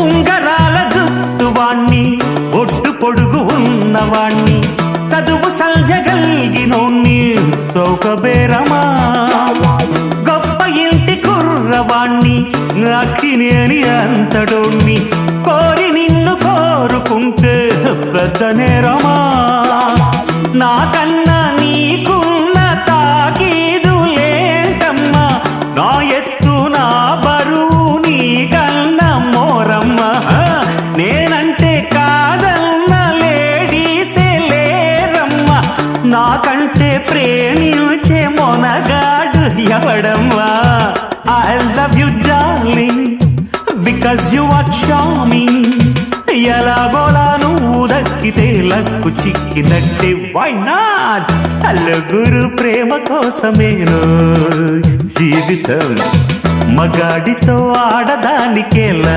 ఉంగరాల జుట్టువాణ్ణి ఒడ్డు పొడుగు ఉన్నవాణ్ణి చదువు సంజగలిగినోణ్ణి సౌకబేరమా గొప్ప ఇంటి కుర్రవాణ్ణి అక్కినేని అంతడోణ్ణి కోరి నిన్ను కోరుకుంటే పెద్ద నేరమా నాకన్నా నీకున్న తాకీదులేంటమ్మా నా ఎత్తు నా బరువు నీకన్నా మోరమ్మా నేనంటే కాదన్న లేడీసే లేరమ్మా నాకంటే ప్రేమించే Monagadu ఎవడమ్మా I love you darling because you are charming ఎలాగోలా నువ్వు దక్కితే లక్కు చిక్కినట్టే why not నలుగురు ప్రేమ కోసమేను జీవితం మగాడితో ఆడదానికేలా